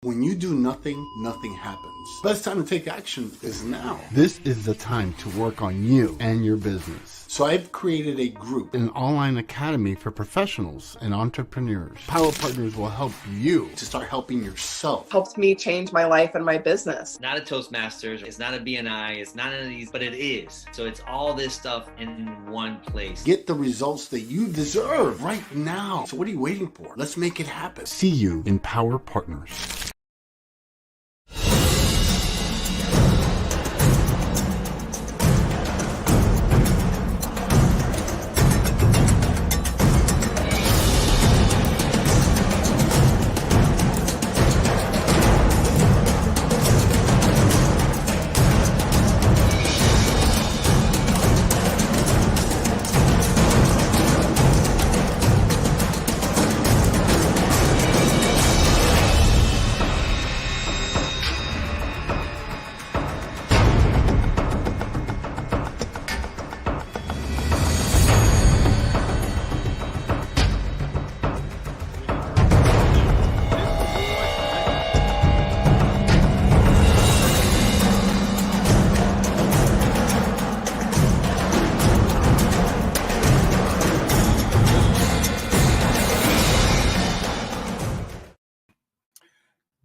When you do nothing, nothing happens. Best time to take action is now. This is the time to work on you and your business. So I've created a group, An online academy for professionals and entrepreneurs. Power Partners will help you to start helping yourself. Helped me change my life and my business. Not a Toastmasters, it's not a BNI, it's not any of these, but it is. So it's all this stuff in one place. Get the results that you deserve right now. So what are you waiting for? Let's make it happen. See you in Power Partners.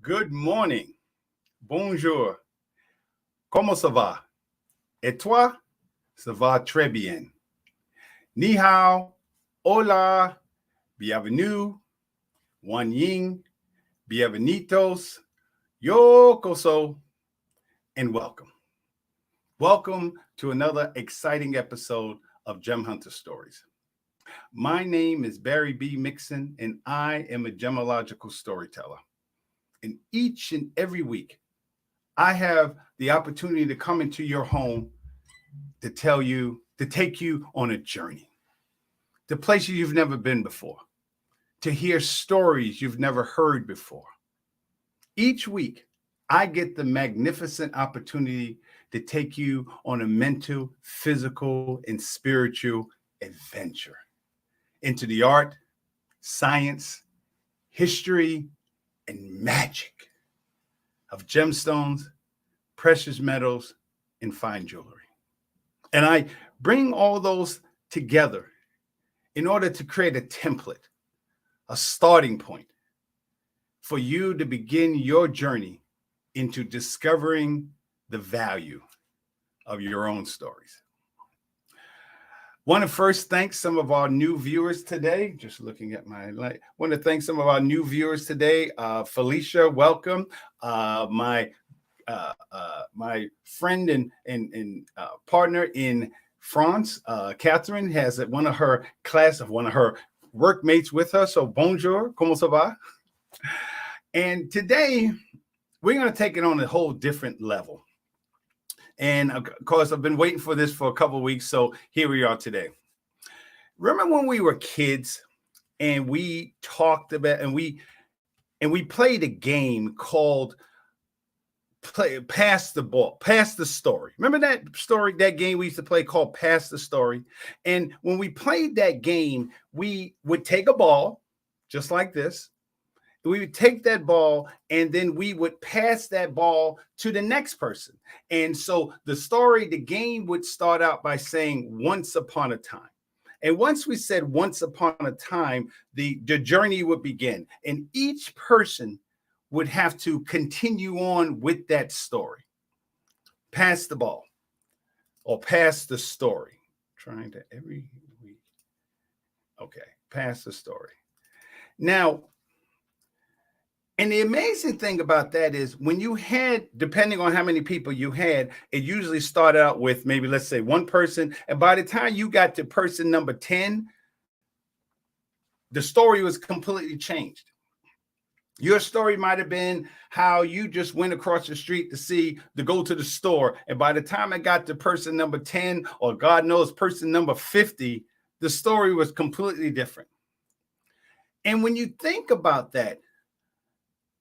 Good morning. Bonjour. Comment ça va? Et toi? Ça va très bien. Ni hao. Hola. Bienvenue. Wan Ying. Bienvenidos. Yo koso. And welcome. Welcome to another exciting episode of Gem Hunter Stories. My name is Barry B. Mixon, and I am a gemological storyteller. And each and every week, I have the opportunity to come into your home to take you on a journey, to places you've never been before, to hear stories you've never heard before. Each week, I get the magnificent opportunity to take you on a mental, physical, and spiritual adventure into the art, science, history, and magic of gemstones, precious metals, and fine jewelry. And I bring all those together in order to create a template, a starting point for you to begin your journey into discovering the value of your own stories. Want to first thank some of our new viewers today. Just looking at my light. Want to thank some of our new viewers today. Felicia, welcome. My friend and partner in France, Catherine, has one of her workmates with her. So bonjour, comment ça va? And today we're going to take it on a whole different level. And of course, I've been waiting for this for a couple of weeks, so here we are today. Remember when we were kids and we talked about and we played a game called Pass the Ball, Pass the Story. Remember that game we used to play called Pass the Story? And when we played that game, we would take a ball just like this. We would take that ball and then we would pass that ball to the next person. And so the game would start out by saying once upon a time. And once we said once upon a time, the journey would begin. And each person would have to continue on with that story. Pass the ball or pass the story. Trying to every week. Okay, pass the story. Now, and the amazing thing about that is when you had, depending on how many people you had, it usually started out with maybe, let's say, one person. And by the time you got to person number 10, the story was completely changed. Your story might have been how you just went across the street to go to the store. And by the time I got to person number 10, or God knows, person number 50, the story was completely different. And when you think about that,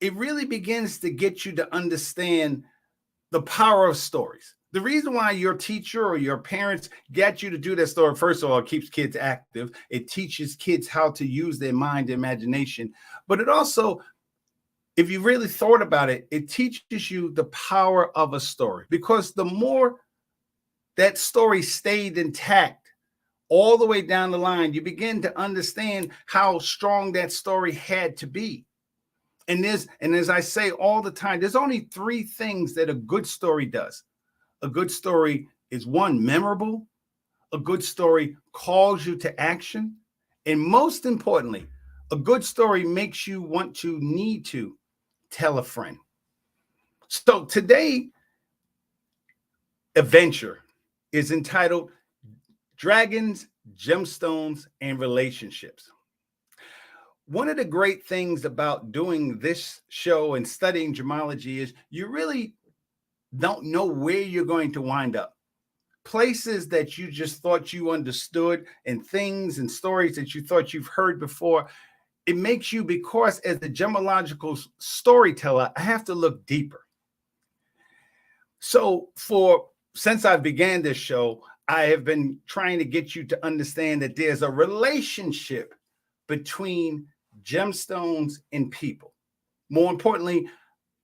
it really begins to get you to understand the power of stories. The reason why your teacher or your parents get you to do that story, first of all, it keeps kids active. It teaches kids how to use their mind, their imagination, but it also if you really thought about it, it teaches you the power of a story, because the more that story stayed intact all the way down the line, you begin to understand how strong that story had to be. And as I say all the time, there's only three things that a good story does. A good story is, one, memorable. A good story calls you to action. And most importantly, a good story makes you need to tell a friend. So today, adventure is entitled Dragons, Gemstones, and Relationships. One of the great things about doing this show and studying gemology is you really don't know where you're going to wind up. Places that you just thought you understood, and things and stories that you thought you've heard before. It makes you, because as a gemological storyteller, I have to look deeper. So since I began this show, I have been trying to get you to understand that there's a relationship between gemstones and people. More importantly,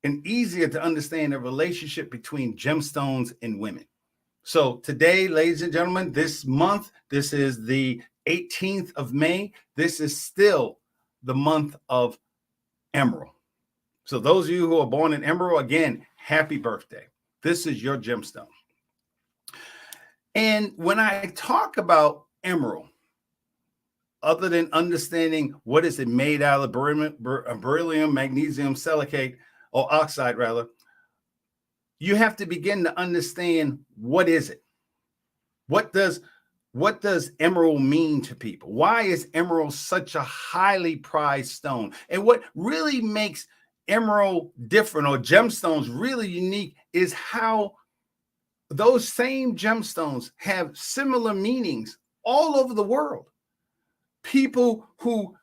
and easier to understand, a relationship between gemstones and women. So today, ladies and gentlemen, this month, this is the 18th of May. This is still the month of Emerald. So those of you who are born in Emerald, again, happy birthday. This is your gemstone. And when I talk about emerald, other than understanding what is it made out of, beryllium, magnesium, silicate, or oxide rather, you have to begin to understand, what is it? What does emerald mean to people? Why is emerald such a highly prized stone? And what really makes emerald different, or gemstones really unique, is how those same gemstones have similar meanings all over the world. People who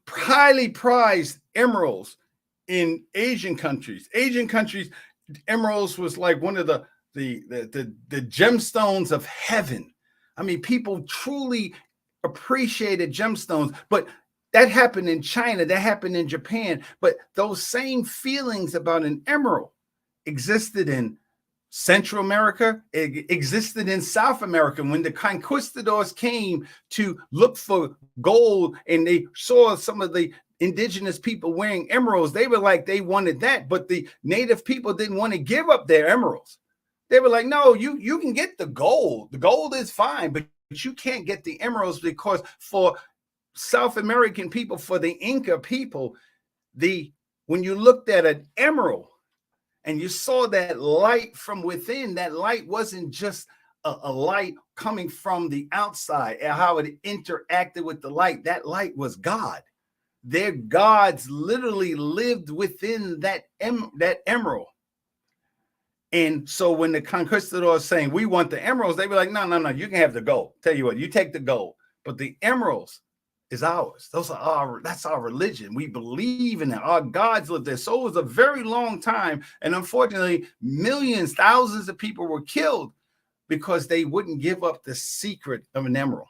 highly prize emeralds in Asian countries, emeralds was like one of the gemstones of heaven. I mean, people truly appreciated gemstones, but that happened in China, that happened in Japan. But those same feelings about an emerald existed in Central America, it existed in South America. When the conquistadors came to look for gold and they saw some of the indigenous people wearing emeralds, they were like, they wanted that, but the native people didn't want to give up their emeralds. They were like, no, you can get the gold. The gold is fine, but you can't get the emeralds, because for South American people, for the Inca people, when you looked at an emerald and you saw that light from within, that light wasn't just a light coming from the outside and how it interacted with the light. That light was God. Their gods literally lived within that emerald. And so when the conquistadors saying, we want the emeralds, they were like, no, you can have the gold. Tell you what, you take the gold, but the emeralds is ours. That's our religion. We believe in it. Our gods live there. So it was a very long time. And unfortunately, millions, thousands of people were killed because they wouldn't give up the secret of an emerald.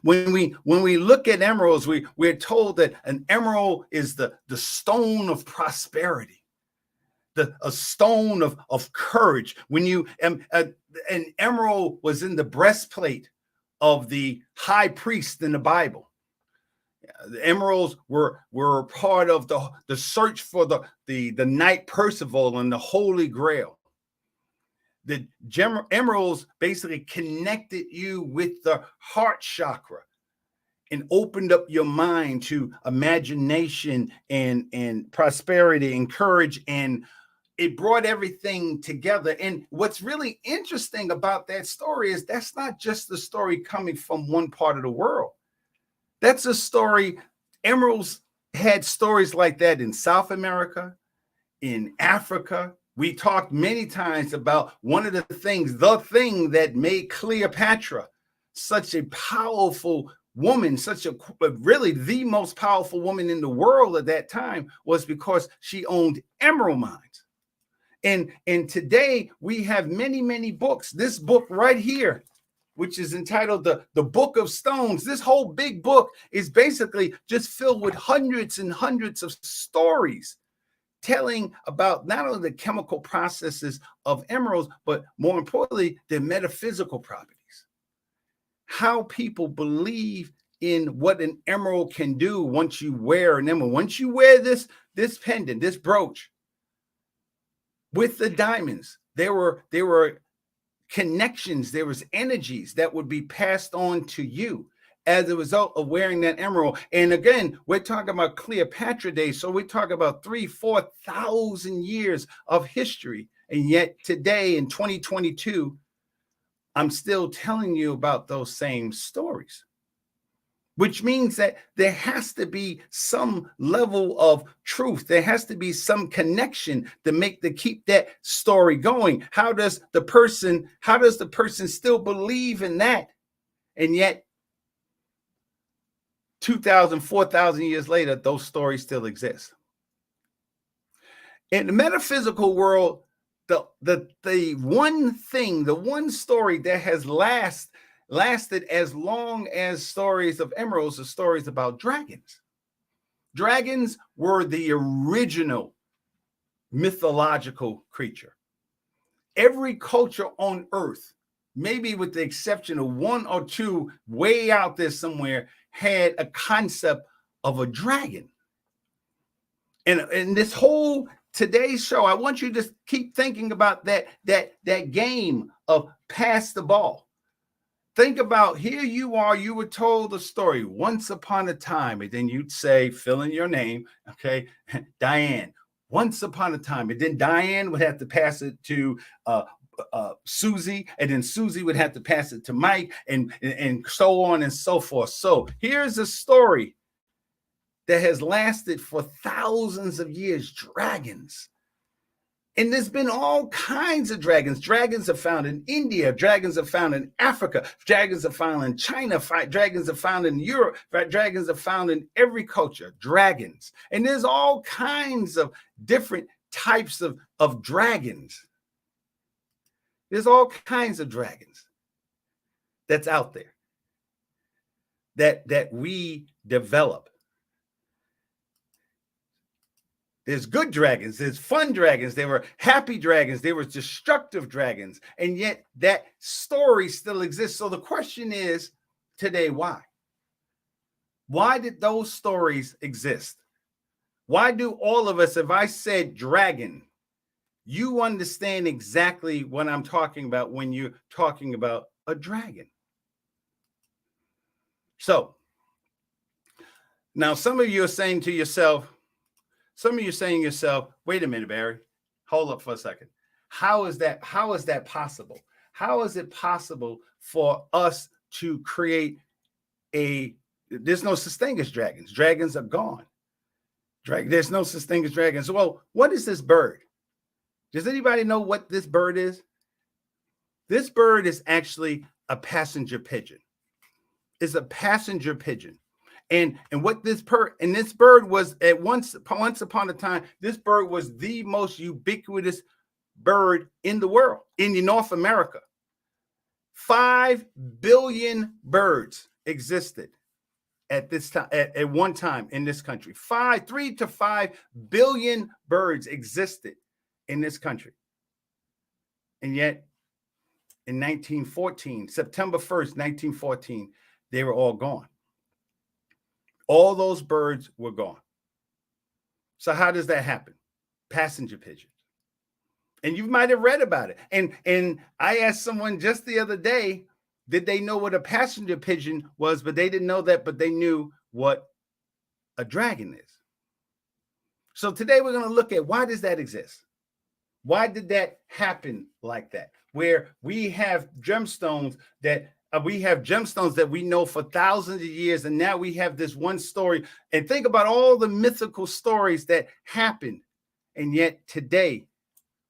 When we look at emeralds, we're told that an emerald is the stone of prosperity, a stone of courage. When an emerald was in the breastplate of the high priest in the Bible. The emeralds were part of the search for the knight Percival and the Holy Grail. The emeralds basically connected you with the heart chakra and opened up your mind to imagination and prosperity and courage, and it brought everything together. And what's really interesting about that story is that's not just the story coming from one part of the world. That's a story. Emeralds had stories like that in South America, in Africa. We talked many times about one of the thing that made Cleopatra such a powerful woman, really the most powerful woman in the world at that time, was because she owned emerald mines. And today we have many, many books. This book right here which is entitled the Book of Stones. This whole big book is basically just filled with hundreds and hundreds of stories telling about not only the chemical processes of emeralds, but more importantly, their metaphysical properties. How people believe in what an emerald can do once you wear an emerald. Once you wear this pendant, this brooch with the diamonds, there were connections, there was energies that would be passed on to you as a result of wearing that emerald. And again, we're talking about Cleopatra days, so we talk about 3,000-4,000 years of history. And yet today in 2022, I'm still telling you about those same stories, which means that there has to be some level of truth. There has to be some connection to keep that story going. How does the person still believe in that? And yet 2,000, 4,000 years later, those stories still exist. In the metaphysical world, the one story that has lasted as long as stories of emeralds are stories about dragons. Dragons were the original mythological creature. Every culture on earth, maybe with the exception of one or two way out there somewhere, had a concept of a dragon. And this whole today's show, I want you to just keep thinking about that game of pass the ball. Think about, here you are, you were told a story once upon a time, and then you'd say, fill in your name, okay, Diane, once upon a time, and then Diane would have to pass it to Susie, and then Susie would have to pass it to Mike, and so on and so forth. So here's a story that has lasted for thousands of years, dragons. And there's been all kinds of dragons. Dragons are found in India. Dragons are found in Africa. Dragons are found in China. Dragons are found in Europe. Dragons are found in every culture. Dragons. And there's all kinds of different types of dragons. There's all kinds of dragons that's out there that we develop. There's good dragons, there's fun dragons, there were happy dragons, there were destructive dragons, and yet that story still exists. So the question is today, why? Why did those stories exist? Why do all of us, if I said dragon, you understand exactly what I'm talking about when you're talking about a dragon? So now some of you are saying to yourself, wait a minute, Barry, hold up for a second. How is that possible? How is it possible for us to create there's no such thing as dragons. Dragons are gone. There's no such thing as dragons. Well, what is this bird? Does anybody know what this bird is? This bird is actually a passenger pigeon. It's a passenger pigeon. And what this bird was at once upon a time, this bird was the most ubiquitous bird in the world, in North America. 5 billion birds existed at this time, at one time in this country. 3 to 5 billion birds existed in this country. And yet in 1914, September 1st, 1914, they were all gone. All those birds were gone. So how does that happen? Passenger pigeons. And you might have read about it. And I asked someone just the other day, did they know what a passenger pigeon was? But they didn't know that, but they knew what a dragon is. So today we're going to look at, why does that exist? Why did that happen like that? Where we have gemstones that we know for thousands of years, and now we have this one story. And think about all the mythical stories that happened, and yet today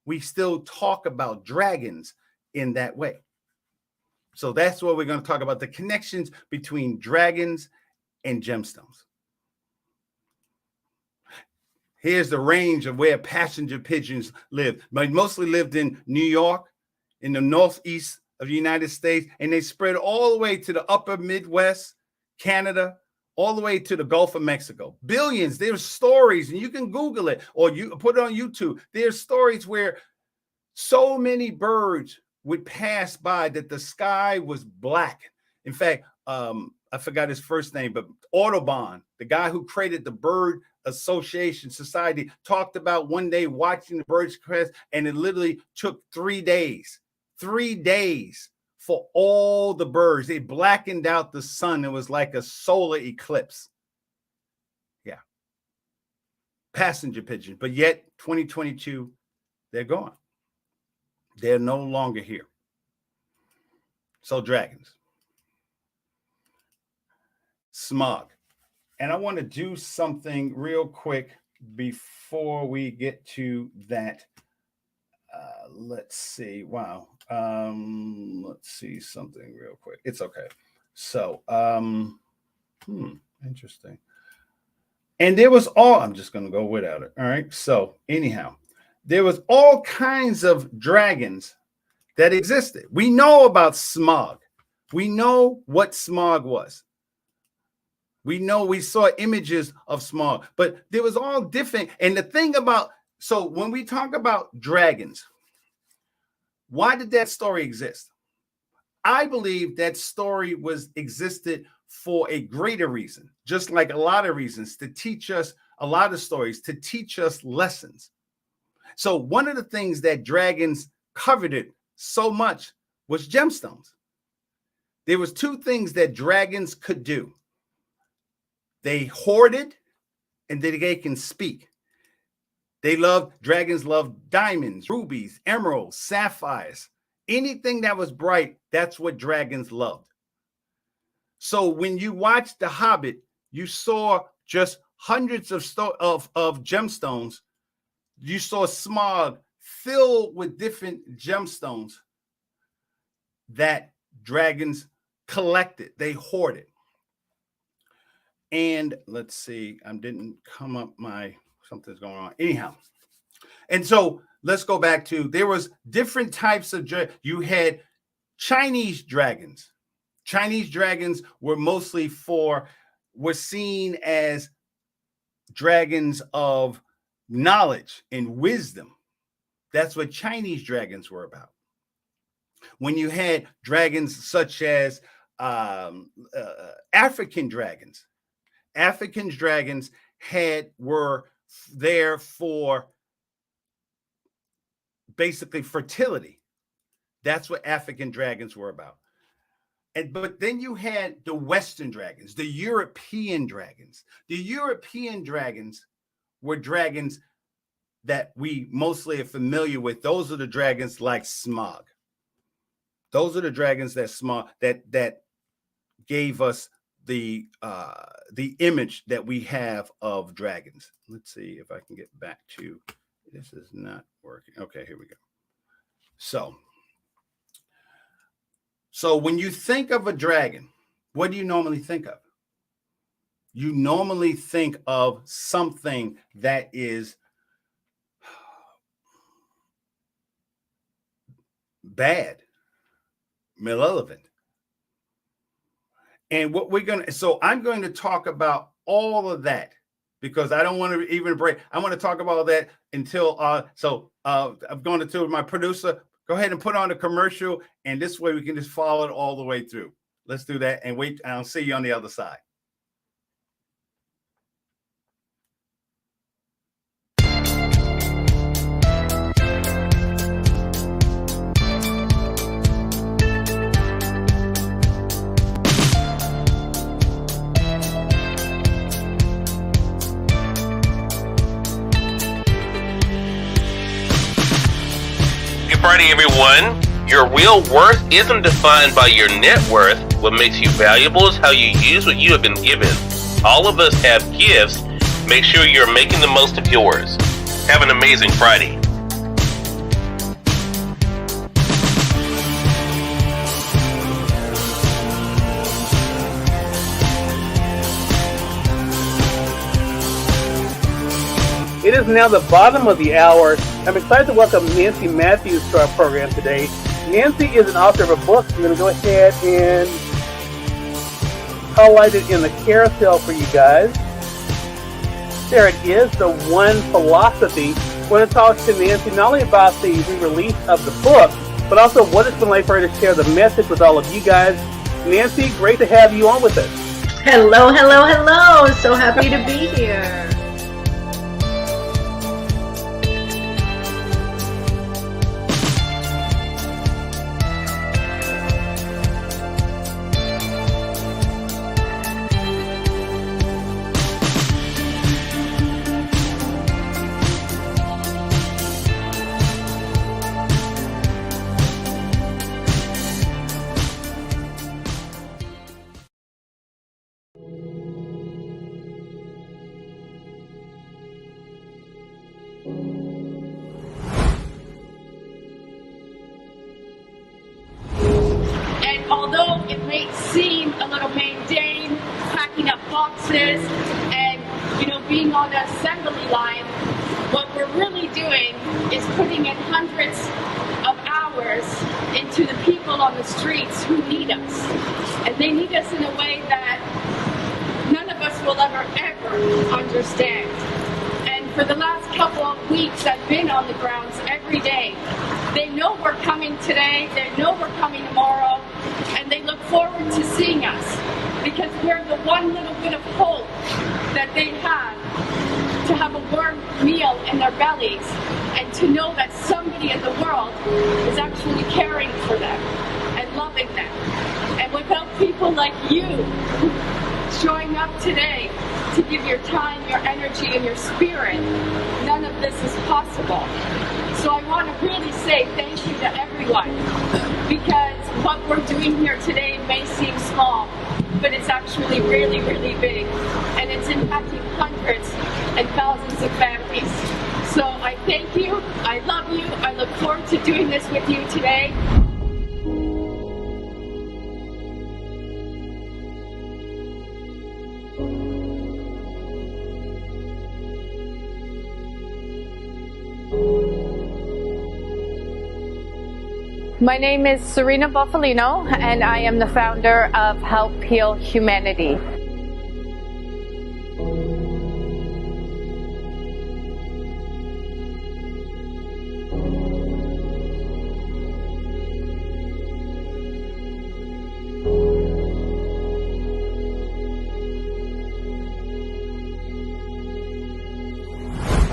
we still talk about dragons in that way. So that's what we're going to talk about, the connections between dragons and gemstones. Here's the range of where passenger pigeons live. They mostly lived in New York, in the northeast of the United States, and they spread all the way to the upper Midwest, Canada, all the way to the Gulf of Mexico. Billions. There's stories, and you can Google it or you put it on YouTube. There's stories where so many birds would pass by that the sky was black. In fact, I forgot his first name, but Audubon, the guy who created the Bird Association Society, talked about one day watching the birds crest, and it literally took 3 days. 3 days for all the birds. They blackened out the sun. It was like a solar eclipse. Yeah. Passenger pigeons. But yet, 2022, they're gone. They're no longer here. So dragons. Smog. And I want to do something real quick before we get to that. Let's see. Wow. Let's see something real quick. It's okay. So, interesting. And there was I'm just going to go without it. All right. So anyhow, there was all kinds of dragons that existed. We know about smog. We know what smog was. We know we saw images of smog, but there was all different. And the thing about, so when we talk about dragons, why did that story exist? I believe that story existed for a greater reason, just like a lot of reasons, to teach us a lot of stories, to teach us lessons. So one of the things that dragons coveted so much was gemstones. There was two things that dragons could do. They hoarded, and they can speak. Dragons loved diamonds, rubies, emeralds, sapphires. Anything that was bright, that's what dragons loved. So when you watched The Hobbit, you saw just hundreds of gemstones. You saw smog filled with different gemstones that dragons collected. They hoarded. And let's see, I didn't come up something's going on. Anyhow, and so let's go back to, there was different types of, you had Chinese dragons. Chinese dragons were were seen as dragons of knowledge and wisdom. That's what Chinese dragons were about. When you had dragons such as African dragons were there for basically fertility. That's what African dragons were about. But then you had the Western dragons, the European dragons. The European dragons were dragons that we mostly are familiar with. Those are the dragons like smog. Those are the dragons that gave us the image that we have of dragons. Let's see if I can get back to, this is not working. Okay, here we go. So when you think of a dragon, what do you normally think of? You normally think of something that is bad, malevolent. And I'm going to talk about all of that because I don't want to even break. I want to talk about that until, I'm going to tell my producer, go ahead and put on a commercial, and this way we can just follow it all the way through. Let's do that and wait. I'll see you on the other side. Friday, everyone. Your real worth isn't defined by your net worth. What makes you valuable is how you use what you have been given. All of us have gifts. Make sure you're making the most of yours. Have an amazing Friday. It is now the bottom of the hour. I'm excited to welcome Nancy Matthews to our program today. Nancy is an author of a book. I'm going to go ahead and highlight it in the carousel for you guys. There it is, The One Philosophy. We're going to talk to Nancy not only about the re-release of the book, but also what it's been like for her to share the message with all of you guys. Nancy, great to have you on with us. Hello, hello, hello. So happy to be here. Although it may seem a little mundane, packing up boxes and, being on the assembly line, what we're really doing is putting in hundreds of hours into the people on the streets who need us. And they need us in a way that none of us will ever understand. And for the last couple of weeks, I've been on the grounds every day. They know we're coming today, they know we're coming tomorrow, and they look forward to seeing us because we're the one little bit of hope that they have to have a warm meal in their bellies and to know that somebody in the world is actually caring for them and loving them. And without people like you showing up today to give your time, your energy, and your spirit, none of this is possible. So I want to really say thank you to everyone, because what we're doing here today may seem small, but it's actually really, really big, and it's impacting hundreds and thousands of families. So I thank you, I love you, I look forward to doing this with you today. My name is Serena Buffalino, and I am the founder of Help Heal Humanity.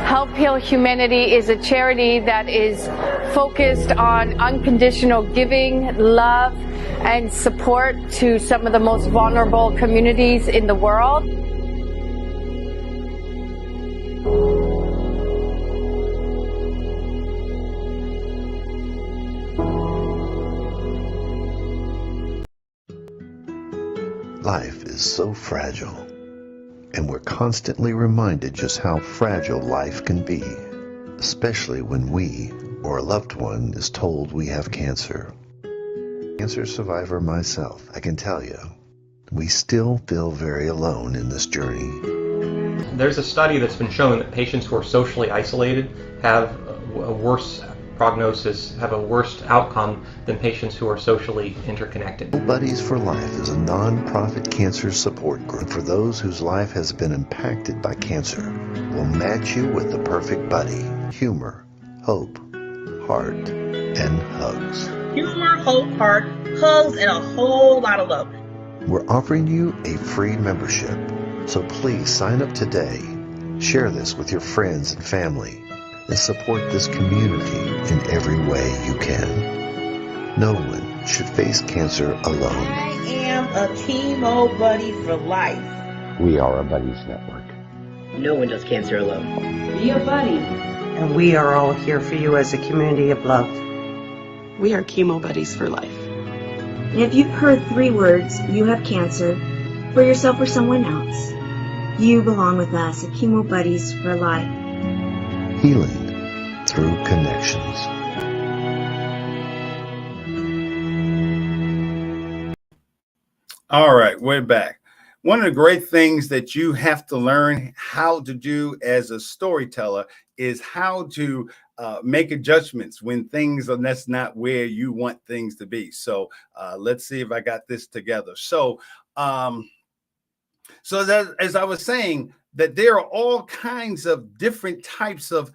Help Heal Humanity is a charity that is focused on unconditional giving, love, and support to some of the most vulnerable communities in the world. Life is so fragile, and we're constantly reminded just how fragile life can be, especially when we or a loved one is told we have cancer. Cancer survivor myself, I can tell you, we still feel very alone in this journey. There's a study that's been showing that patients who are socially isolated have a worse prognosis, have a worse outcome than patients who are socially interconnected. Buddies for Life is a non-profit cancer support group for those whose life has been impacted by cancer. We'll match you with the perfect buddy. Humor, hope, heart, and hugs. Humor, hope, heart, hugs, and a whole lot of love. We're offering you a free membership, so please sign up today. Share this with your friends and family, and support this community in every way you can. No one should face cancer alone. I am a chemo buddy for life. We are a buddies network. No one does cancer alone. Be a buddy. And we are all here for you as a community of love. We are chemo buddies for life. And if you've heard 3 words, you have cancer, for yourself or someone else, you belong with us at Chemo Buddies for Life. Healing through connections. All right, we're back. One of the great things that you have to learn how to do as a storyteller is how to make adjustments when things are that's not where you want things to be. So let's see if I got this together. So that, as I was saying, that there are all kinds of different types of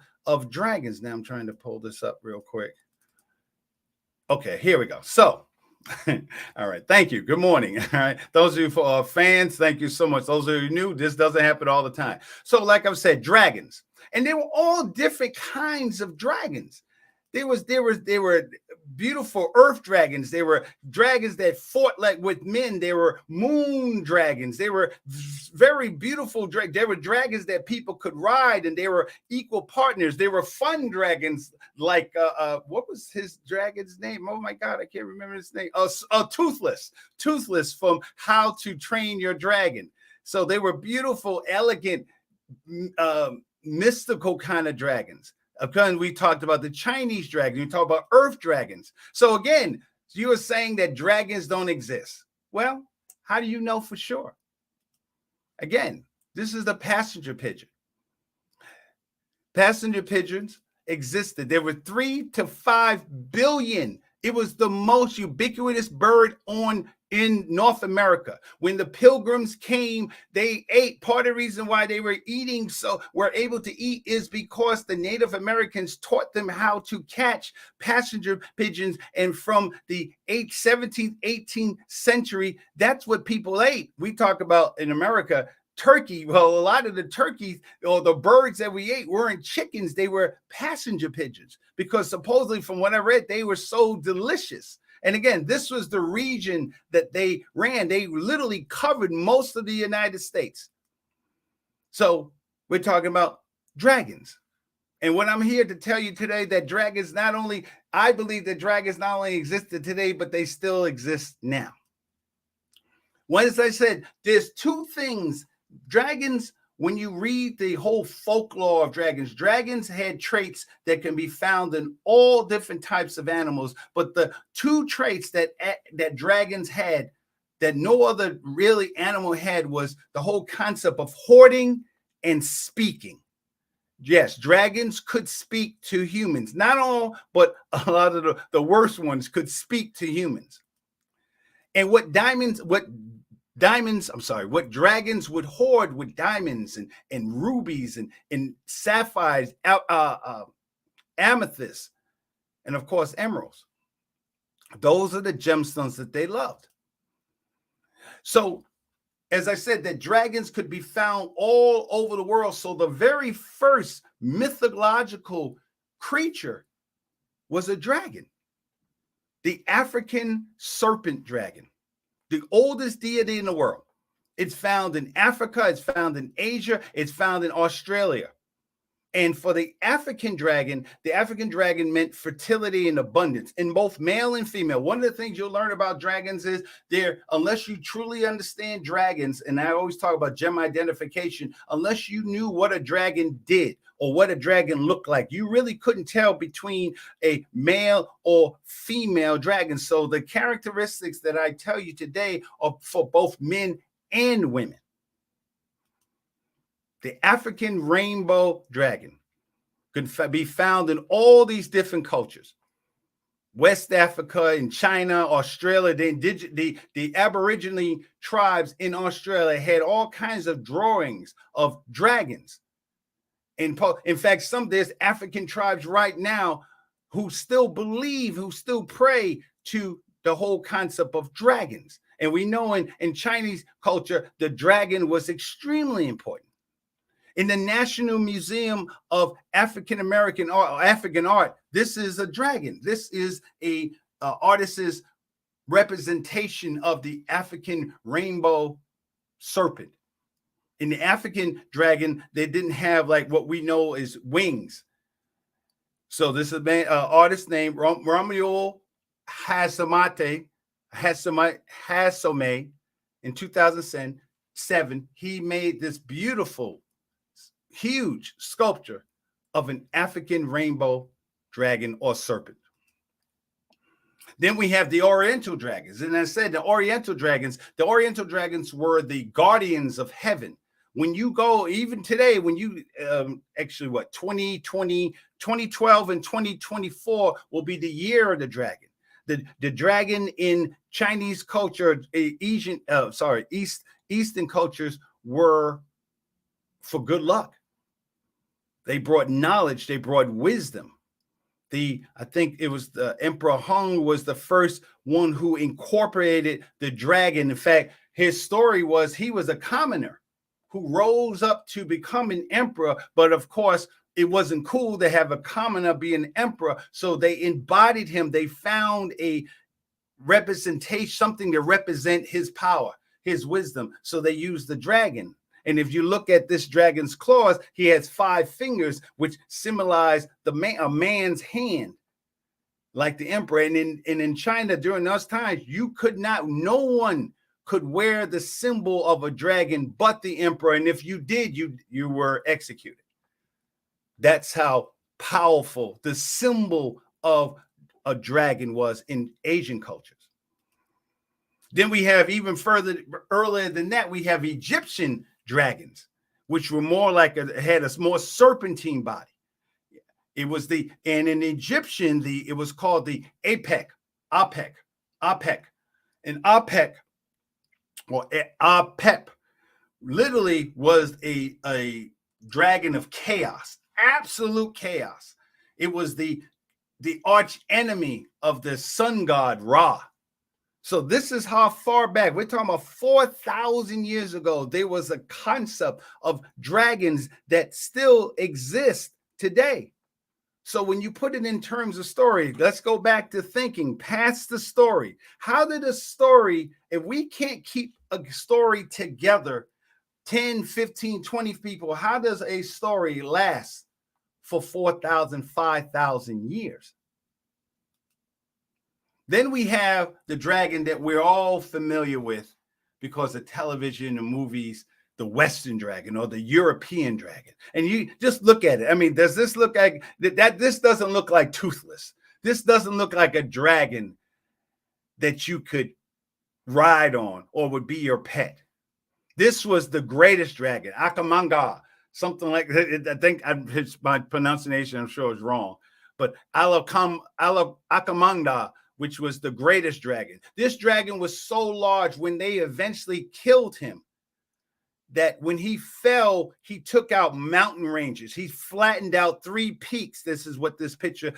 dragons. Now I'm trying to pull this up real quick. Okay, here we go. So all right, thank you. Good morning. All right, those of you who are fans, thank you so much. Those of you new, this doesn't happen all the time. So like I've said, dragons, and they were all different kinds of dragons. They were beautiful earth dragons. They were dragons that fought like with men. They were moon dragons. They were very beautiful dragons. They were dragons that people could ride, and they were equal partners. They were fun dragons, like what was his dragon's name? Oh my God, I can't remember his name. Toothless from How to Train Your Dragon. So they were beautiful, elegant, mystical kind of dragons. Again, we talked about the Chinese dragon. We talked about earth dragons. So again, you are saying that dragons don't exist. Well, how do you know for sure? Again, this is the passenger pigeon. Passenger pigeons existed. There were 3 to 5 billion. It was the most ubiquitous bird in North America. When the pilgrims came, they ate. Part of the reason why they were able to eat is because the Native Americans taught them how to catch passenger pigeons. And from the 17th, 18th century, that's what people ate. We talk about in America, turkey. Well, a lot of the turkeys or the birds that we ate weren't chickens. They were passenger pigeons, because supposedly from what I read, they were so delicious. And again, this was the region that they ran. They literally covered most of the United States. So we're talking about dragons. And what I'm here to tell you today, that dragons I believe that dragons not only existed today, but they still exist now. Well, as I said, there's 2 things. Dragons, when you read the whole folklore of dragons, dragons had traits that can be found in all different types of animals. But the 2 traits that dragons had that no other really animal had was the whole concept of hoarding and speaking. Yes, dragons could speak to humans. Not all, but a lot of the worst ones could speak to humans. And what dragons would hoard with diamonds and rubies and sapphires, amethysts, and of course, emeralds. Those are the gemstones that they loved. So, as I said, that dragons could be found all over the world. So the very first mythological creature was a dragon, the African serpent dragon. The oldest deity in the world. It's found in Africa. It's found in Asia. It's found in Australia. And for the African dragon meant fertility and abundance in both male and female. One of the things you'll learn about dragons is unless you truly understand dragons, and I always talk about gem identification, unless you knew what a dragon did or what a dragon looked like, you really couldn't tell between a male or female dragon. So the characteristics that I tell you today are for both men and women. The African rainbow dragon can be found in all these different cultures. West Africa and China, Australia, the Aboriginal tribes in Australia had all kinds of drawings of dragons. In fact, there's African tribes right now who still pray to the whole concept of dragons. And we know in Chinese culture, the dragon was extremely important. In the National Museum of African American art, this is a dragon. This is a artist's representation of the African rainbow serpent. In the African dragon, they didn't have like what we know as wings. So this is an artist named Romuald Hasome in 2007. He made this beautiful, huge sculpture of an African rainbow dragon or serpent. Then we have the Oriental dragons. And I said the Oriental dragons were the guardians of heaven. when you go, even today, when you actually, 2012 and 2024 will be the year of the dragon. The dragon in Chinese culture, Eastern cultures were for good luck. They brought knowledge, they brought wisdom. I think it was the Emperor Hung was the first one who incorporated the dragon. In fact, his story was he was a commoner who rose up to become an emperor, but of course, it wasn't cool to have a commoner be an emperor, so they embodied him. They found a representation, something to represent his power, his wisdom, so they used the dragon. And if you look at this dragon's claws, he has 5 fingers, which symbolize a man's hand, like the emperor. And in China during those times, no one could wear the symbol of a dragon but the emperor. And if you did, you were executed. That's how powerful the symbol of a dragon was in Asian cultures. Then we have even further earlier than that, we have Egyptian dragons, which were more like had a more serpentine body. It was and in Egyptian, it was called the Apek. And Apek, or Apep, literally was a dragon of chaos, absolute chaos. It was the arch enemy of the sun god Ra. So this is how far back, we're talking about 4,000 years ago, there was a concept of dragons that still exist today. So when you put it in terms of story, let's go back to thinking past the story. How did a story, if we can't keep a story together, 10, 15, 20 people, how does a story last for 4,000, 5,000 years? Then we have the dragon that we're all familiar with because of television and movies, the Western dragon or the European dragon. And you just look at it. I mean, does this look like that? This doesn't look like Toothless. This doesn't look like a dragon that you could ride on or would be your pet. This was the greatest dragon, Akamanga, something like that. I think my pronunciation, I'm sure, is wrong, but Akamanga, which was the greatest dragon. This dragon was so large when they eventually killed him that when he fell, he took out mountain ranges. He flattened out 3 peaks. This is what this picture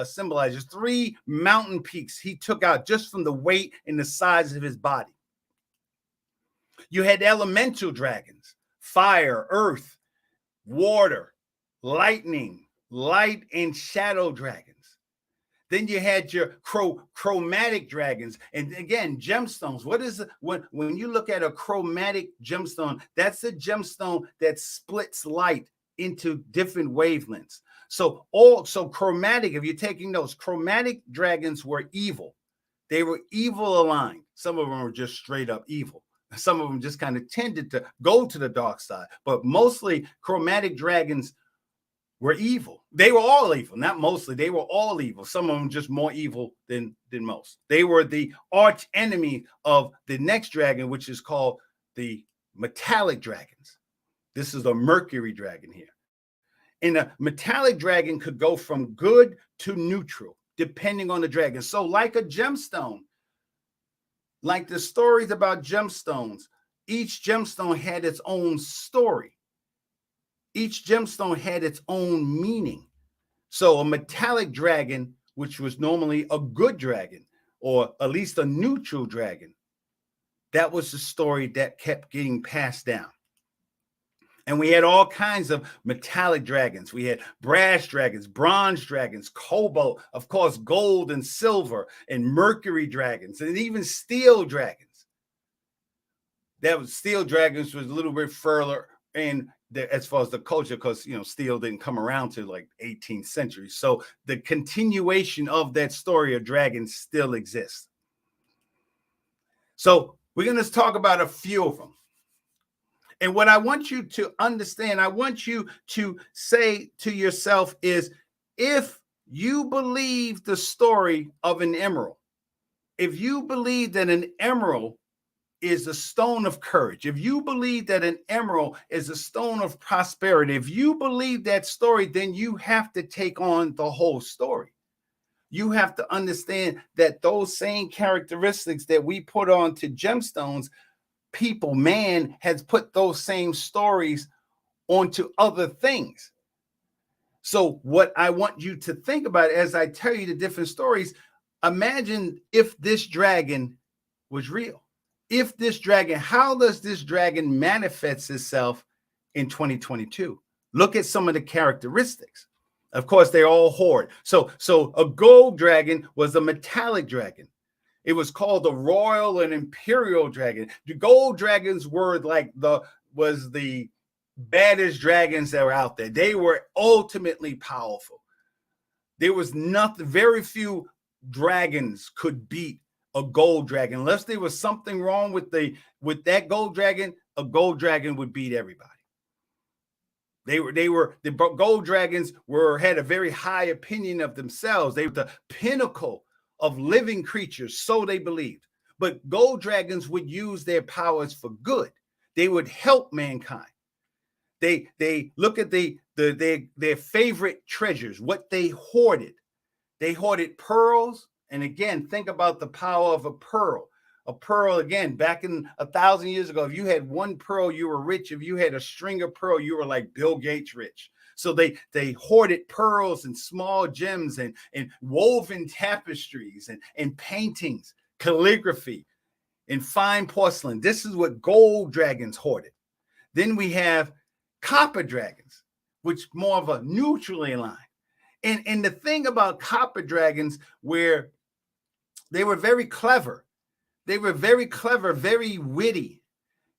symbolizes. 3 mountain peaks he took out just from the weight and the size of his body. You had elemental dragons, fire, earth, water, lightning, light and shadow dragons. Then you had your chromatic dragons. And again, gemstones. When you look at a chromatic gemstone, that's a gemstone that splits light into different wavelengths. So chromatic, if you're taking notes, chromatic dragons were evil. They were evil aligned. Some of them were just straight up evil. Some of them just kind of tended to go to the dark side. But mostly chromatic dragons were evil. They were all evil, not mostly. They were all evil. Some of them just more evil than most. They were the arch enemy of the next dragon, which is called the metallic dragons. This is a Mercury dragon here. And a metallic dragon could go from good to neutral, depending on the dragon. So like a gemstone, like the stories about gemstones, each gemstone had its own story. Each gemstone had its own meaning. So a metallic dragon, which was normally a good dragon, or at least a neutral dragon, that was the story that kept getting passed down. And we had all kinds of metallic dragons. We had brass dragons, bronze dragons, cobalt, of course, gold and silver, and mercury dragons, and even steel dragons. Steel dragons was a little bit further in as far as the culture, because steel didn't come around to like 18th century. So the continuation of that story of dragons still exists. So we're going to talk about a few of them. And what I want you to understand, I want you to say to yourself is, if you believe the story of an emerald, if you believe that an emerald is a stone of courage, if you believe that an emerald is a stone of prosperity, if you believe that story, then you have to take on the whole story. You have to understand that those same characteristics that we put onto gemstones, man has put those same stories onto other things. So what I want you to think about as I tell you the different stories, imagine if this dragon was real. If this dragon, how does this dragon manifest itself in 2022? Look at some of the characteristics. Of course, they're all hoard. So a gold dragon was a metallic dragon. It was called the royal and imperial dragon. The gold dragons were like the baddest dragons that were out there. They were ultimately powerful. There was nothing, very few dragons could beat a gold dragon. Unless there was something wrong with that gold dragon, a gold dragon would beat everybody. The gold dragons had a very high opinion of themselves. They were the pinnacle of living creatures, so they believed. But gold dragons would use their powers for good. They would help mankind. They look at their favorite treasures, what they hoarded. They hoarded pearls. And again, think about the power of a pearl. A pearl, again, back in 1,000 years ago, if you had one pearl, you were rich. If you had a string of pearl, you were like Bill Gates rich. So they hoarded pearls and small gems and woven tapestries and paintings, calligraphy, and fine porcelain. This is what gold dragons hoarded. Then we have copper dragons, which more of a neutrally aligned. And the thing about copper dragons, where they were very clever. They were very clever, very witty.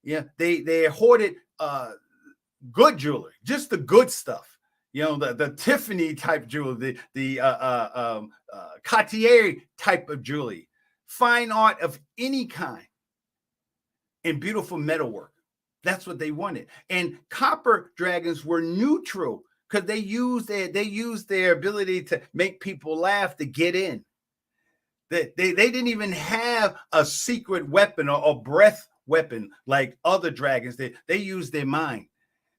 Yeah, they hoarded good jewelry, just the good stuff. You know, the Tiffany type jewelry, the Cartier type of jewelry, fine art of any kind, and beautiful metalwork. That's what they wanted. And copper dragons were neutral because they used their ability to make people laugh to get in. They didn't even have a secret weapon or a breath weapon like other dragons. They used their mind.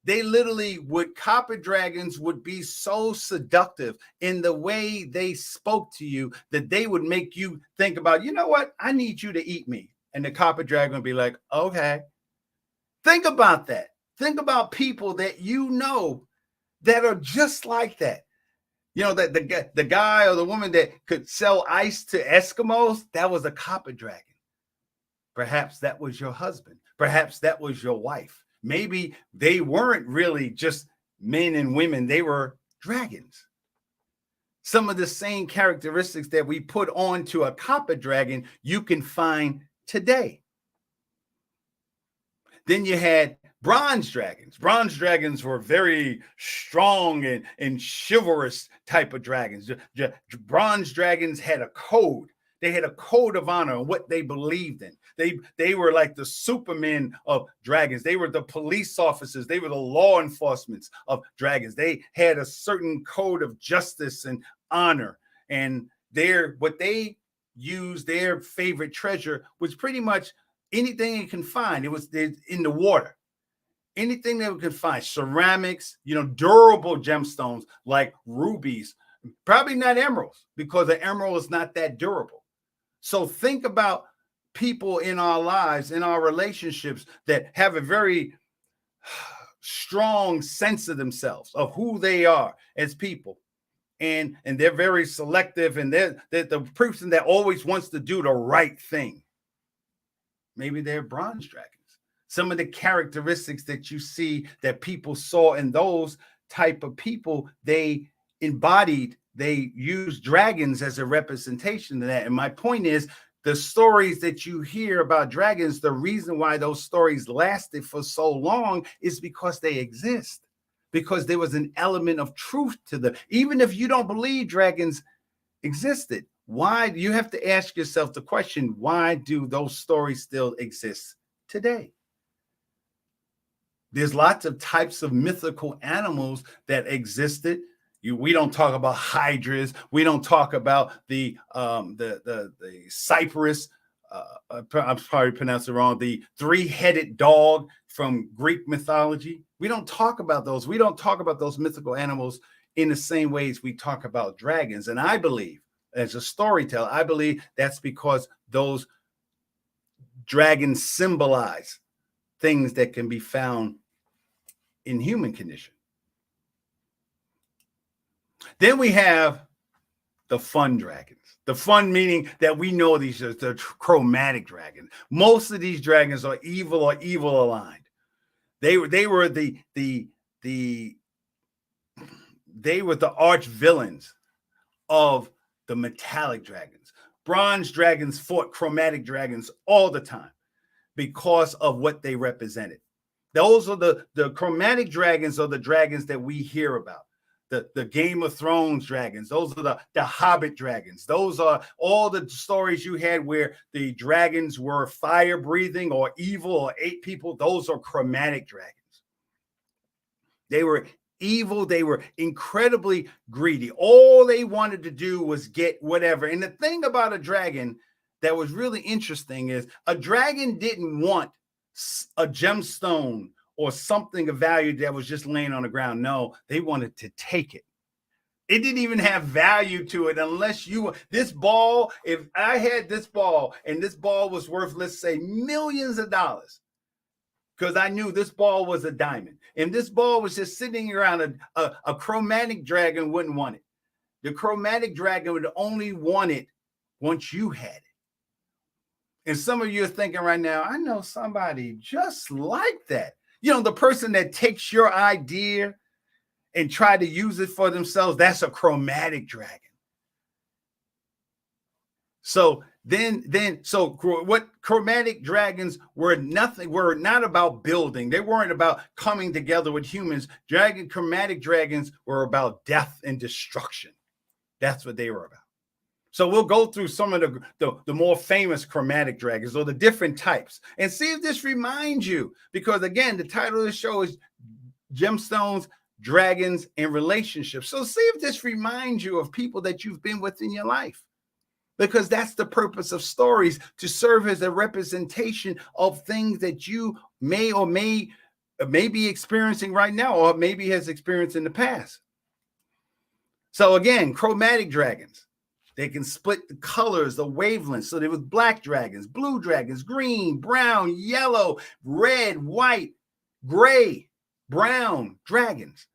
They literally copper dragons would be so seductive in the way they spoke to you that they would make you think about, you know what? I need you to eat me. And the copper dragon would be like, okay. Think about that. Think about people that you know that are just like that. You know, that the guy or the woman that could sell ice to Eskimos, that was a copper dragon. Perhaps that was your husband. Perhaps that was your wife. Maybe they weren't really just men and women. They were dragons. Some of the same characteristics that we put onto a copper dragon, you can find today. Then you had bronze dragons. Bronze dragons were very strong and chivalrous type of dragons. Bronze dragons had a code. They had a code of honor and what they believed in. They were like the Superman of dragons. They were the police officers. They were the law enforcement of dragons. They had a certain code of justice and honor. And what they used, their favorite treasure was pretty much anything you can find. It was in the water. Anything that we could find, ceramics, durable gemstones like rubies, probably not emeralds, because an emerald is not that durable. So think about people in our lives, in our relationships that have a very strong sense of themselves, of who they are as people. And they're very selective, and they're the person that always wants to do the right thing. Maybe they're bronze dragons. Some of the characteristics that you see that people saw in those type of people, they used dragons as a representation of that. And my point is, the stories that you hear about dragons, the reason why those stories lasted for so long is because they exist, because there was an element of truth to them. Even if you don't believe dragons existed, why do you have to ask yourself the question, why do those stories still exist today? There's lots of types of mythical animals that existed. We don't talk about hydras. We don't talk about the cypress I'm probably pronouncing it wrong, the three-headed dog from Greek mythology. We don't talk about those. We don't talk about those mythical animals in the same ways we talk about dragons. And I believe, as a storyteller, I believe that's because those dragons symbolize things that can be found in human condition. Then we have the fun dragons. The fun meaning that we know these are the chromatic dragons. Most of these dragons are evil or evil aligned. They were the arch villains of the metallic dragons. Bronze dragons fought chromatic dragons all the time because of what they represented. Those are the chromatic dragons are the dragons that we hear about. The Game of Thrones dragons. Those are the Hobbit dragons. Those are all the stories you had where the dragons were fire breathing or evil or ate people. Those are chromatic dragons. They were evil. They were incredibly greedy. All they wanted to do was get whatever. And the thing about a dragon that was really interesting is a dragon didn't want a gemstone or something of value that was just laying on the ground. No, they wanted to take it. It didn't even have value to it unless this ball, if I had this ball and this ball was worth, let's say, millions of dollars, because I knew this ball was a diamond. And this ball was just sitting around, a chromatic dragon wouldn't want it. The chromatic dragon would only want it once you had it. And some of you are thinking right now, I know somebody just like that. You know, the person that takes your idea and try to use it for themselves, that's a chromatic dragon. So what chromatic dragons were not about building. They weren't about coming together with humans. Chromatic dragons were about death and destruction. That's what they were about. So we'll go through some of the more famous chromatic dragons or the different types and see if this reminds you, because again, the title of the show is Gemstones, Dragons, and Relationships. So see if this reminds you of people that you've been with in your life, because that's the purpose of stories, to serve as a representation of things that you may be experiencing right now or maybe has experienced in the past. So again, chromatic dragons. They can split the colors, the wavelengths. So there was black dragons, blue dragons, green, brown, yellow, red, white, gray, brown dragons.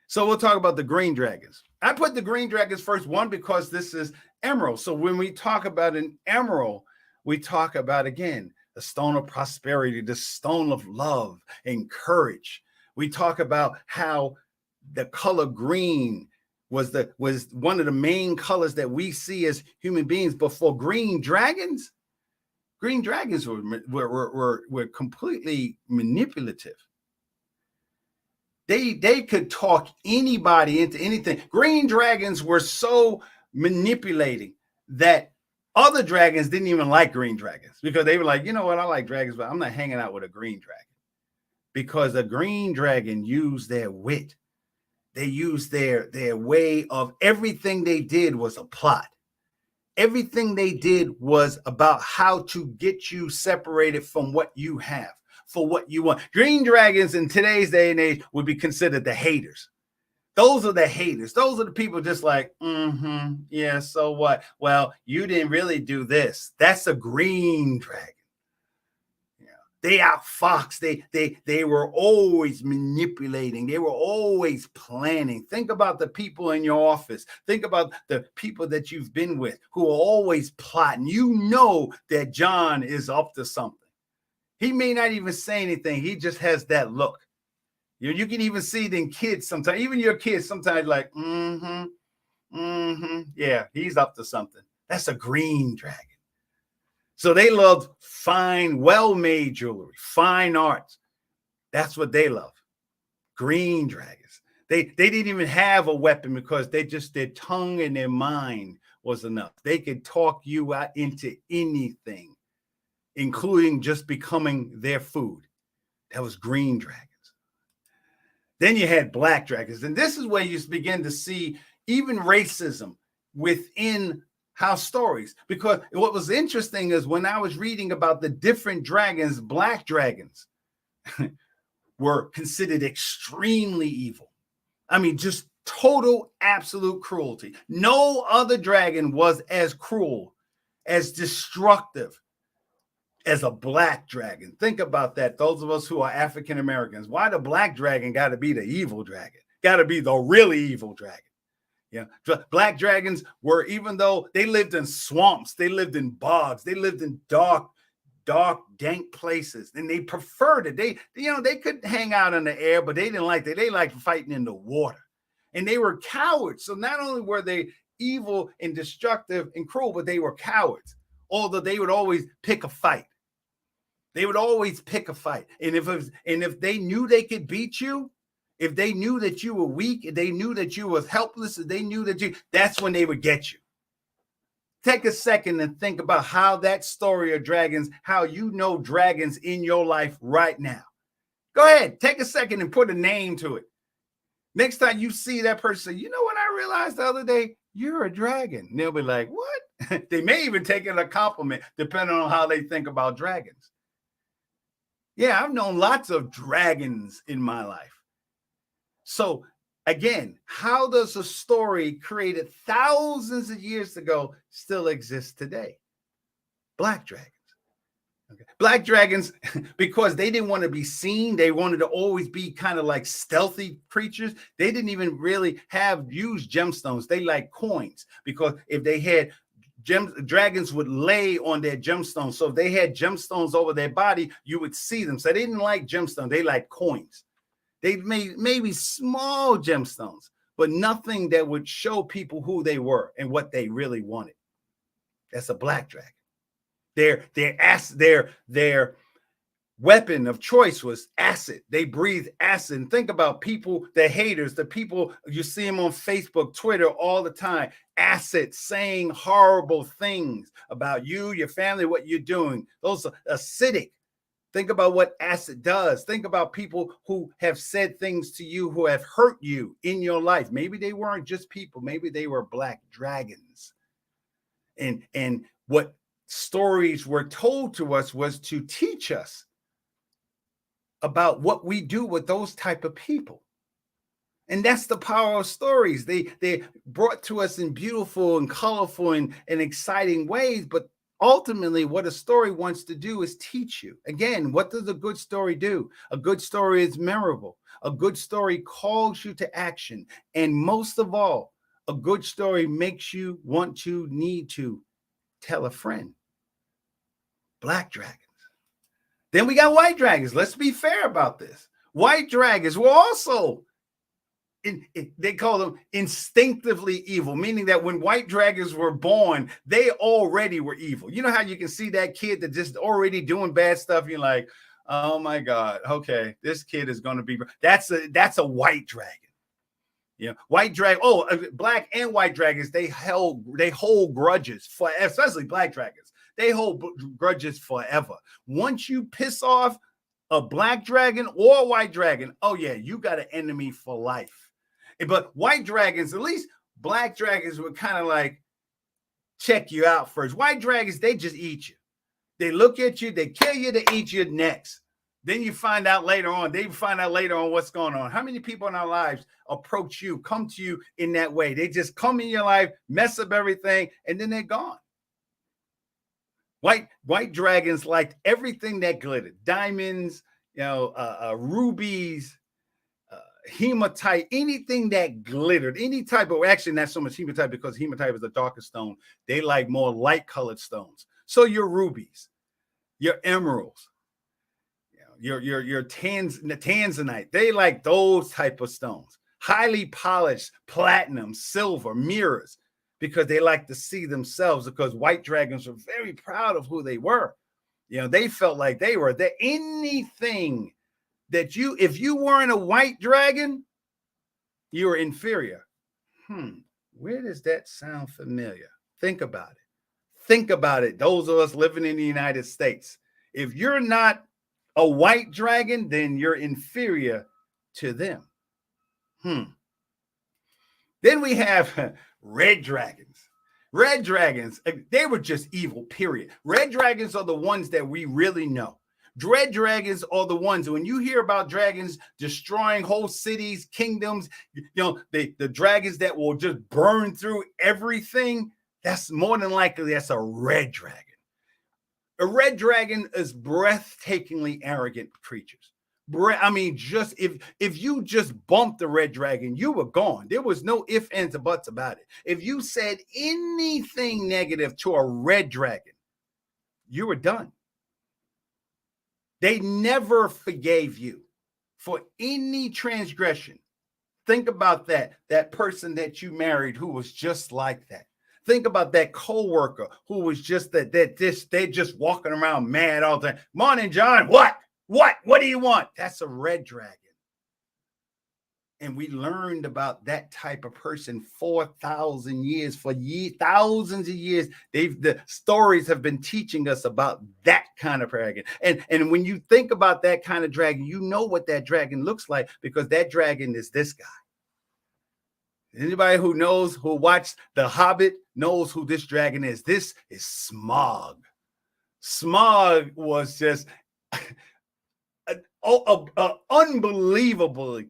So we'll talk about the green dragons. I put the green dragons first, one, because this is emerald. So when we talk about an emerald, we talk about, again, the stone of prosperity, the stone of love and courage. We talk about how the color green was one of the main colors that we see as human beings. But for green dragons were completely manipulative. They could talk anybody into anything. Green dragons were so manipulating that other dragons didn't even like green dragons, because they were like, you know what, I like dragons, but I'm not hanging out with a green dragon, because a green dragon used their wit. They used their way of, everything they did was a plot. Everything they did was about how to get you separated from what you have, for what you want. Green dragons in today's day and age would be considered the haters. Those are the haters. Those are the people just like, yeah, so what? Well, you didn't really do this. That's a green dragon. They outfoxed. They were always manipulating. They were always planning. Think about the people in your office. Think about the people that you've been with who are always plotting. You know that John is up to something. He may not even say anything. He just has that look. You can even see it in kids sometimes. Even your kids sometimes like, yeah, he's up to something. That's a green dragon. So they loved fine, well-made jewelry, fine arts. That's what they love. Green dragons. They didn't even have a weapon, because their tongue and their mind was enough. They could talk you out into anything, including just becoming their food. That was green dragons. Then you had black dragons. And this is where you begin to see even racism within How stories, because what was interesting is when I was reading about the different dragons, black dragons were considered extremely evil. I mean, just total, absolute cruelty. No other dragon was as cruel, as destructive as a black dragon. Think about that. Those of us who are African Americans, why the black dragon got to be the evil dragon? Got to be the really evil dragon. Yeah, black dragons were, even though they lived in swamps, they lived in bogs, they lived in dark, dank places, and they preferred it. They could hang out in the air, but they didn't like that. They liked fighting in the water, and they were cowards. So not only were they evil and destructive and cruel, but they were cowards. Although they would always pick a fight. They would always pick a fight, and if they knew they could beat you. If they knew that you were weak, if they knew that you was helpless, if they knew that that's when they would get you. Take a second and think about how that story of dragons, how you know dragons in your life right now. Go ahead, take a second and put a name to it. Next time you see that person, say, you know what I realized the other day? You're a dragon. And they'll be like, what? They may even take it a compliment, depending on how they think about dragons. Yeah, I've known lots of dragons in my life. So again, how does a story created thousands of years ago still exist today? Black dragons. Okay. Black dragons, because they didn't want to be seen, they wanted to always be kind of like stealthy creatures. They didn't even really use gemstones. They like coins, because if they had dragons would lay on their gemstones. So if they had gemstones over their body, you would see them. So they didn't like gemstones. They like coins. They made maybe small gemstones, but nothing that would show people who they were and what they really wanted. That's a black dragon. Their weapon of choice was acid. They breathed acid. And think about people, the haters, the people you see them on Facebook, Twitter all the time. Acid, saying horrible things about you, your family, what you're doing. Those are acidic. Think about what acid does. Think about people who have said things to you, who have hurt you in your life. Maybe they weren't just people. Maybe they were black dragons. And what stories were told to us was to teach us about what we do with those type of people. And that's the power of stories. They brought to us in beautiful and colorful and exciting ways, but ultimately, what a story wants to do is teach you. Again, what does a good story do? A good story is memorable. A good story calls you to action. And most of all, a good story makes you need to tell a friend. Black dragons. Then we got white dragons. Let's be fair about this. White dragons were also they call them instinctively evil, meaning that when white dragons were born, they already were evil. You know how you can see that kid that just already doing bad stuff? You're like, oh my God, okay, this kid is going to be, that's a white dragon. You know, white dragon, black and white dragons, they hold grudges for, especially black dragons. They hold grudges forever. Once you piss off a black dragon or a white dragon, oh yeah, you got an enemy for life. But white dragons, at least black dragons would kind of like check you out first. White dragons, they just eat you. They look at you, they kill you, they eat you next. Then you find out later on, what's going on. How many people in our lives approach you, come to you in that way? They just come in your life, mess up everything, and then they're gone. White dragons liked everything that glittered. Diamonds, rubies, hematite, anything that glittered, any type of, actually not so much hematite, because hematite is a darker stone. They like more light colored stones. So your rubies, your emeralds, your tanzanite, they like those type of stones. Highly polished platinum, silver, mirrors, because they like to see themselves, because white dragons were very proud of who they were. They felt like they were anything that if you weren't a white dragon, you were inferior. Where does that sound familiar? Think about it. Think about it. Those of us living in the United States, if you're not a white dragon, then you're inferior to them. Then we have red dragons. Red dragons, they were just evil, period. Red dragons are the ones that we really know. Dread dragons are the ones, when you hear about dragons destroying whole cities, kingdoms, the dragons that will just burn through everything, that's more than likely that's a red dragon. A red dragon is breathtakingly arrogant creatures. I mean, just if you just bumped the red dragon, you were gone. There was no ifs, ands, or buts about it. If you said anything negative to a red dragon, you were done. They never forgave you for any transgression. Think about that person that you married who was just like that. Think about that coworker who was just they just walking around mad all the time. Morning, John. What do you want? That's a red dragon. And we learned about that type of person 4,000 years. For thousands of years, the stories have been teaching us about that kind of dragon. And when you think about that kind of dragon, you know what that dragon looks like, because that dragon is this guy. Anybody who watched The Hobbit knows who this dragon is. This is Smaug. Smaug was just unbelievably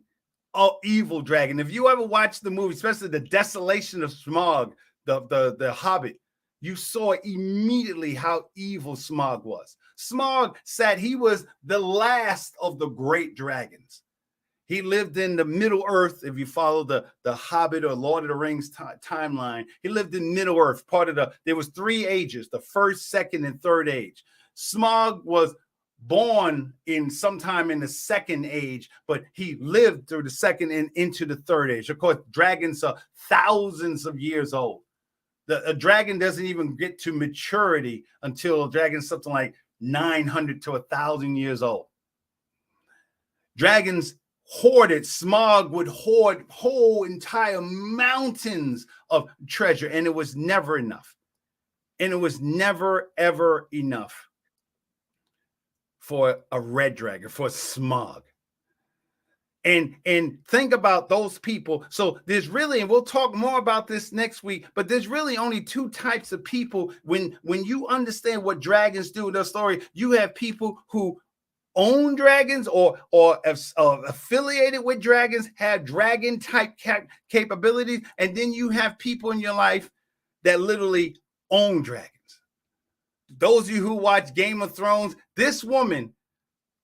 evil dragon. If you ever watched the movie, especially The Desolation of Smaug, the Hobbit, you saw immediately how evil Smaug was. Smaug said he was the last of the great dragons. He lived in the Middle Earth. If you follow the Hobbit or Lord of the Rings timeline, he lived in Middle Earth. There was 3 ages, the first, second, and third age. Smaug was born in sometime in the second age, but he lived through the second and into the third age. Of course, dragons are thousands of years old. A dragon doesn't even get to maturity until a dragon's something like 900 to 1,000 years old. Dragons Smaug would hoard whole entire mountains of treasure, and it was never enough. And it was never, ever enough for a red dragon, for Smaug. And think about those people. So there's really, and we'll talk more about this next week, but there's really only 2 types of people. When you understand what dragons do in their story, you have people who own dragons or affiliated with dragons, have dragon type capabilities, and then you have people in your life that literally own dragons. Those of you who watch Game of Thrones, this woman,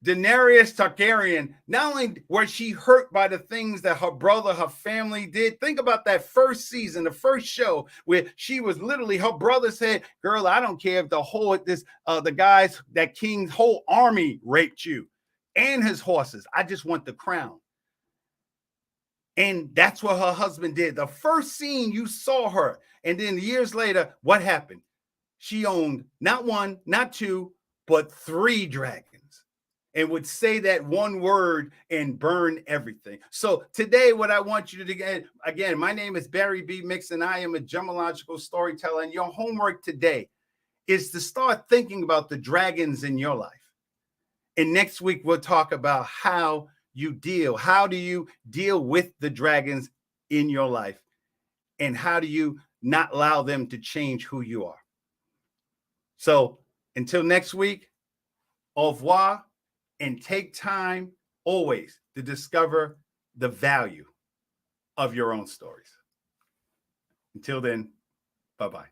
Daenerys Targaryen, not only was she hurt by the things that her brother, her family did. Think about that first season, the first show, where she was literally, her brother said, "Girl, I don't care if that king's whole army raped you and his horses. I just want the crown." And that's what her husband did. The first scene you saw her, and then years later, what happened? She owned not 1, not 2, but 3 dragons. And would say that one word and burn everything. So today, what I want you to do, again, my name is Barry B. Mixon. I am a gemological storyteller. And your homework today is to start thinking about the dragons in your life. And next week, we'll talk about how do you deal with the dragons in your life? And how do you not allow them to change who you are? So until next week, au revoir. And take time always to discover the value of your own stories. Until then, bye-bye.